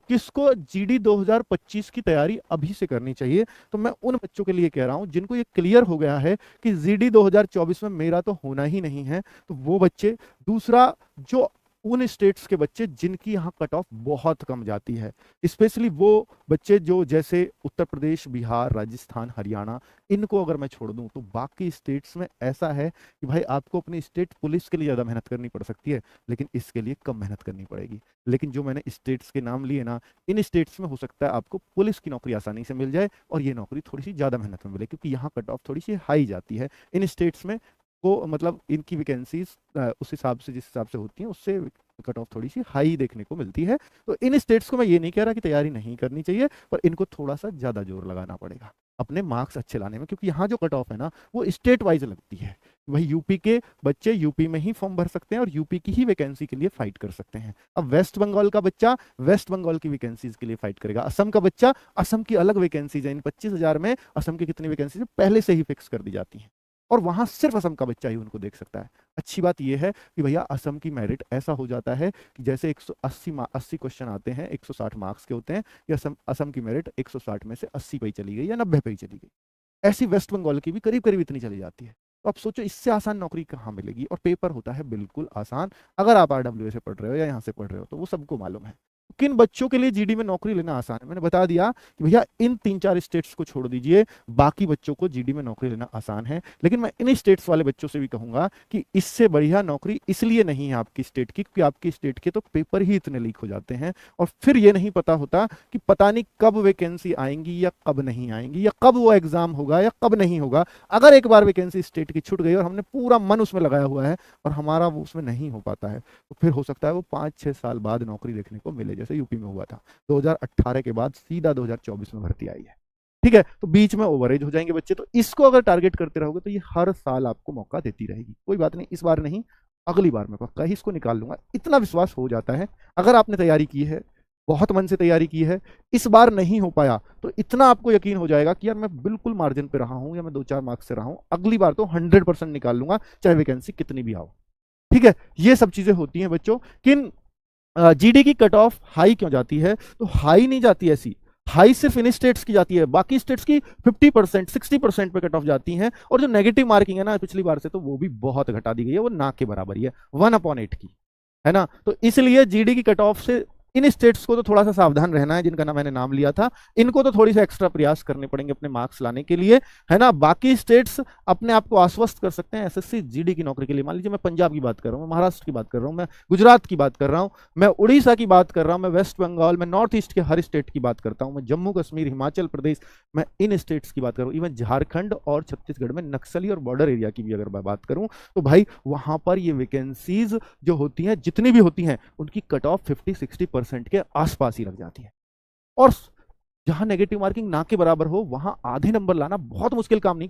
किसको जीडी 2025 की तैयारी अभी से करनी चाहिए? तो मैं उन बच्चों के लिए कह रहा हूं जिनको ये क्लियर हो गया है कि जीडी 2024 में मेरा तो होना ही नहीं है, तो वो बच्चे। दूसरा, जो उन स्टेट्स के बच्चे जिनकी यहाँ कट ऑफ बहुत कम जाती है, स्पेशली वो बच्चे जो जैसे उत्तर प्रदेश, बिहार, राजस्थान, हरियाणा, इनको अगर मैं छोड़ दूं तो बाकी स्टेट्स में ऐसा है कि भाई आपको अपनी स्टेट पुलिस के लिए ज़्यादा मेहनत करनी पड़ सकती है, लेकिन इसके लिए कम मेहनत करनी पड़ेगी। लेकिन जो मैंने स्टेट्स के नाम लिए ना, इन स्टेट्स में हो सकता है आपको पुलिस की नौकरी आसानी से मिल जाए और ये नौकरी थोड़ी सी ज़्यादा मेहनत में मिले, क्योंकि यहाँ कट ऑफ थोड़ी सी हाई जाती है इन स्टेट्स में। को मतलब इनकी वैकेंसीज उस हिसाब से, जिस हिसाब से होती हैं, उससे कट ऑफ थोड़ी सी हाई देखने को मिलती है। तो इन स्टेट्स को मैं ये नहीं कह रहा कि तैयारी नहीं करनी चाहिए, पर इनको थोड़ा सा ज़्यादा जोर लगाना पड़ेगा अपने मार्क्स अच्छे लाने में, क्योंकि यहाँ जो कट ऑफ है ना वो स्टेट वाइज लगती है। वही यूपी के बच्चे यूपी में ही फॉर्म भर सकते हैं और यूपी की ही वैकेंसी के लिए फाइट कर सकते हैं। अब वेस्ट बंगाल का बच्चा वेस्ट बंगाल की वैकेंसीज के लिए फाइट करेगा, असम का बच्चा असम की अलग वैकेंसीज है। इन 25,000 में असम की कितनी वैकेंसीज पहले से ही फिक्स कर दी जाती हैं और वहां सिर्फ असम का बच्चा ही उनको देख सकता है। अच्छी बात यह है कि भैया असम की मेरिट ऐसा हो जाता है कि जैसे 180 क्वेश्चन आते हैं, 160 मार्क्स के होते हैं, या असम असम की मेरिट 160 में से 80 पे ही चली गई या 90 पे ही चली गई। ऐसी वेस्ट बंगाल की भी करीब करीब इतनी चली जाती है। तो आप सोचो इससे आसान नौकरी कहाँ मिलेगी, और पेपर होता है बिल्कुल आसान। अगर आप आरडब्ल्यू से पढ़ रहे हो या यहाँ से पढ़ रहे हो तो वो सबको मालूम है। किन बच्चों के लिए जीडी में नौकरी लेना आसान है, मैंने बता दिया कि भैया इन 3-4 स्टेट्स को छोड़ दीजिए, बाकी बच्चों को जीडी में नौकरी लेना आसान है। लेकिन मैं इन स्टेट्स वाले बच्चों से भी कहूंगा कि इससे बढ़िया नौकरी इसलिए नहीं है आपकी स्टेट की, क्योंकि आपकी स्टेट के तो पेपर ही इतने लीक हो जाते हैं और फिर ये नहीं पता होता कि पता नहीं कब वैकेंसी आएंगी या कब नहीं आएंगी, या कब वो एग्जाम होगा या कब नहीं होगा। अगर एक बार वैकेंसी स्टेट की छूट गई और हमने पूरा मन उसमें लगाया हुआ है और हमारा वो उसमें नहीं हो पाता है, तो फिर हो सकता है वो 5-6 साल बाद नौकरी देखने को मिले, जैसे यूपी में हुआ था। 2018 के बाद सीधा 2024 में भर्ती आई है। ठीक है, तो बीच में ओवरेज हो जाएंगे बच्चे। तो इसको अगर टारगेट करते रहोगे तो ये हर साल आपको मौका देती रहेगी। कोई बात नहीं, इस बार नहीं, अगली बार मैं पक्का ही इसको निकाल लूंगा, इतना विश्वास हो जाता है। अगर आपने तैयारी की है, बहुत मन से तैयारी की है, इस बार नहीं हो पाया, तो इतना आपको यकीन हो जाएगा कि यार मैं बिल्कुल मार्जिन पे रहा हूं या मैं 2-4 मार्क्स से रहा हूं, अगली बार तो 100% निकाल लूंगा, चाहे वैकेंसी कितनी भी आओ। ठीक है, ये सब चीजें होती हैं बच्चों। किन जीडी की कट ऑफ हाई क्यों जाती है? तो हाई नहीं जाती ऐसी, हाई सिर्फ इन स्टेट्स की जाती है, बाकी स्टेट्स की 50%, 60% पे कट ऑफ जाती हैं। और जो नेगेटिव मार्किंग है ना पिछली बार से, तो वो भी बहुत घटा दी गई है, वो ना के बराबर ही है, 1/8 की, है ना। तो इसलिए जीडी की कट ऑफ से इन स्टेट्स को तो थोड़ा सा सावधान रहना है, जिनका मैंने नाम लिया था। इनको तो थोड़ी सा एक्स्ट्रा प्रयास करने पड़ेंगे अपने मार्क्स लाने के लिए, है ना। बाकी स्टेट्स अपने आप को आश्वस्त कर सकते हैं एसएससी जीडी की नौकरी के लिए। मान लीजिए मैं पंजाब की बात कर रहा हूँ, मैं महाराष्ट्र की बात कर रहा हूँ, मैं गुजरात की बात कर रहा हूँ, मैं उड़ीसा की बात कर रहा हूँ, मैं वेस्ट बंगाल, मैं नॉर्थ ईस्ट के हर स्टेट की बात करता हूँ, मैं जम्मू कश्मीर, हिमाचल प्रदेश, मैं इन स्टेट्स की बात कर रहा हूँ। इवन झारखंड और छत्तीसगढ़ में नक्सली और बॉर्डर एरिया की भी अगर मैं बात करूँ, तो भाई वहां पर ये वैकेंसीज जो होती हैं, जितनी भी होती हैं, उनकी कट ऑफ 50-60% के आसपास ही लग जाती है। और जहां नेगेटिव मार्किंग ना के बराबर हो, वहां आधे नंबर लाना बहुत मुश्किल काम नहीं।